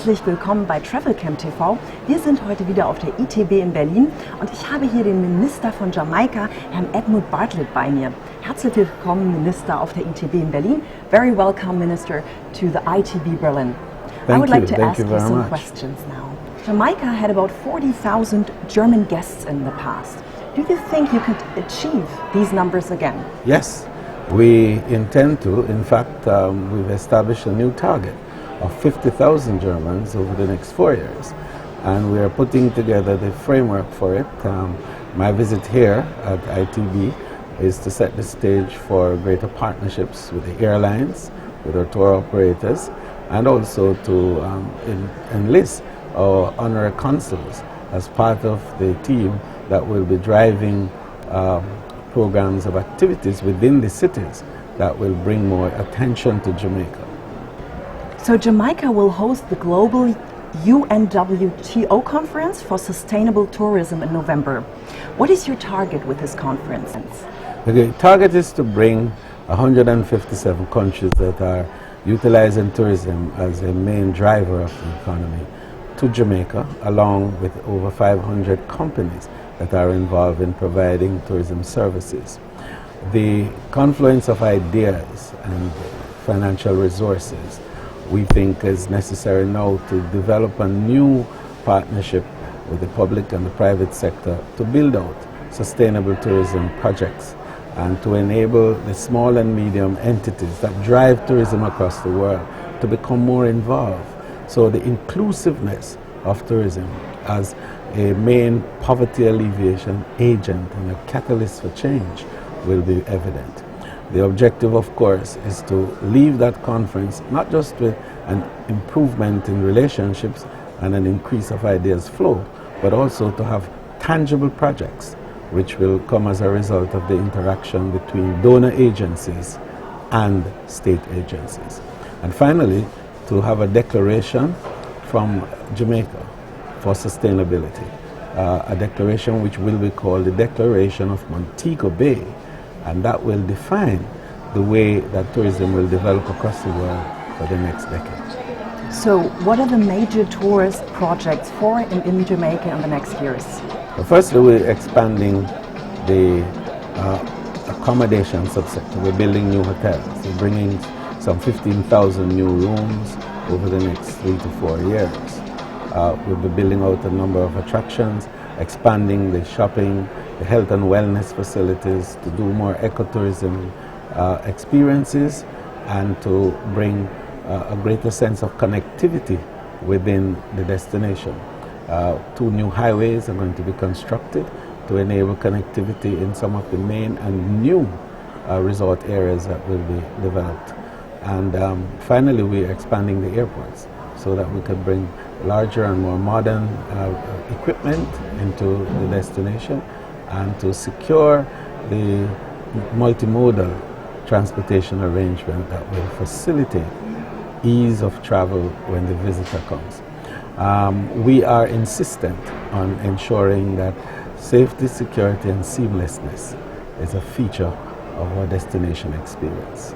Herzlich willkommen bei Travel Camp TV. Wir sind heute wieder auf der ITB in Berlin und ich habe hier den Minister von Jamaika, Herrn Edmund Bartlett, bei mir. Herzlich willkommen, Minister, auf der ITB in Berlin. Very welcome, Minister, to the ITB Berlin. I would like to ask you some questions now. Jamaica had about 40,000 German guests in the past. Do you think you could achieve these numbers again? Yes, we intend to. In fact, we've established a new target of 50,000 Germans over the next 4 years, and we are putting together the framework for it. My visit here at ITB is to set the stage for greater partnerships with the airlines, with our tour operators, and also to enlist our honorary consuls as part of the team that will be driving programs of activities within the cities that will bring more attention to Jamaica. So Jamaica will host the global UNWTO conference for sustainable tourism in November. What is your target with this conference? The target is to bring 157 countries that are utilizing tourism as a main driver of the economy to Jamaica, along with over 500 companies that are involved in providing tourism services. The confluence of ideas and financial resources we think is necessary now to develop a new partnership with the public and the private sector to build out sustainable tourism projects and to enable the small and medium entities that drive tourism across the world to become more involved. So the inclusiveness of tourism as a main poverty alleviation agent and a catalyst for change will be evident. The objective, of course, is to leave that conference not just with an improvement in relationships and an increase of ideas flow, but also to have tangible projects which will come as a result of the interaction between donor agencies and state agencies. And finally, to have a declaration from Jamaica for sustainability, a declaration which will be called the Declaration of Montego Bay, and that will define the way that tourism will develop across the world for the next decade. So what are the major tourist projects in Jamaica in the next years? Well, firstly, we're expanding the accommodation subsector. We're building new hotels. We're bringing some 15,000 new rooms over the next 3 to 4 years. We'll be building out a number of attractions, expanding the shopping, the health and wellness facilities, to do more ecotourism experiences, and to bring a greater sense of connectivity within the destination. 2 new highways are going to be constructed to enable connectivity in some of the main and new resort areas that will be developed. And finally, we're expanding the airports so that we can bring larger and more modern equipment into the destination and to secure the multimodal transportation arrangement that will facilitate ease of travel when the visitor comes. We are insistent on ensuring that safety, security, and seamlessness is a feature of our destination experience.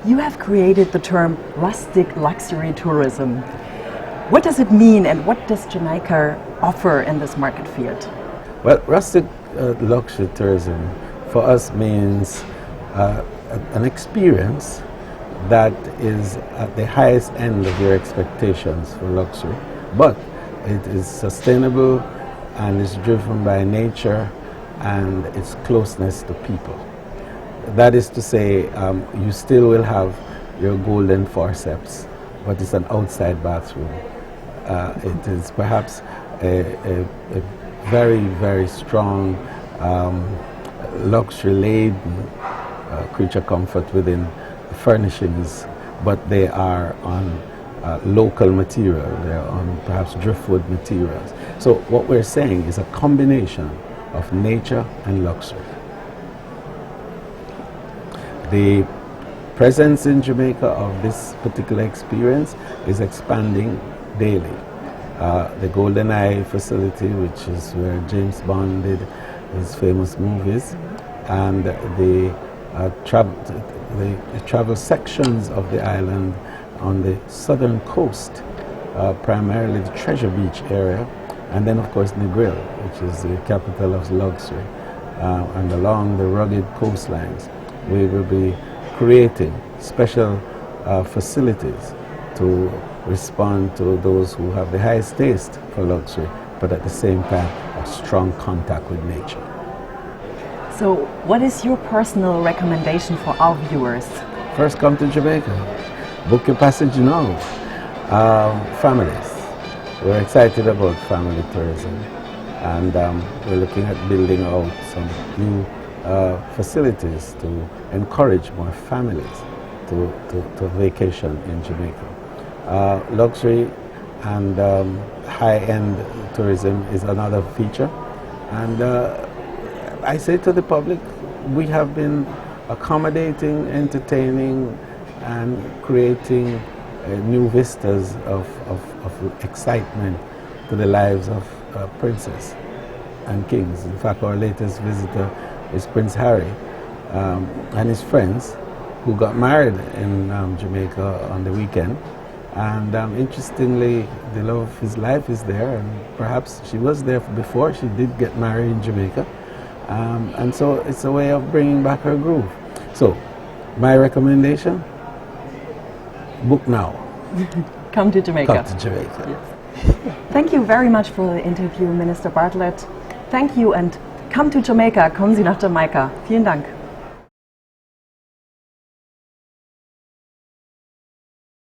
You have created the term rustic luxury tourism. What does it mean, and what does Jamaica offer in this market field? Well, rustic luxury tourism for us means an experience that is at the highest end of your expectations for luxury, but it is sustainable and is driven by nature and its closeness to people. That is to say, you still will have your golden forceps, but it's an outside bathroom. It is perhaps a very, very strong luxury-laden creature comfort within furnishings, but they are on local material, they're on perhaps driftwood materials. So what we're saying is a combination of nature and luxury. The presence in Jamaica of this particular experience is expanding daily. The Golden Eye facility, which is where James Bond did his famous movies, and the travel sections of the island on the southern coast primarily the Treasure Beach area, and then of course Negril, which is the capital of luxury. And along the rugged coastlines, we will be creating special facilities to respond to those who have the highest taste for luxury, but at the same time a strong contact with nature. So what is your personal recommendation for our viewers? First, come to Jamaica. Book your passage now. Families. We're excited about family tourism, and we're looking at building out some new facilities to encourage more families to vacation in Jamaica. Luxury and high-end tourism is another feature, and I say to the public, we have been accommodating, entertaining, and creating new vistas of excitement to the lives of princes and kings. In fact, our latest visitor is Prince Harry and his friends, who got married in Jamaica on the weekend. And interestingly, the love of his life is there, and perhaps she was there before she did get married in Jamaica. And so it's a way of bringing back her groove. So, my recommendation, book now. Come to Jamaica. Come to Jamaica. Yes. Thank you very much for the interview, Minister Bartlett. Thank you, and come to Jamaica. Kommen Sie nach Jamaika. Vielen Dank.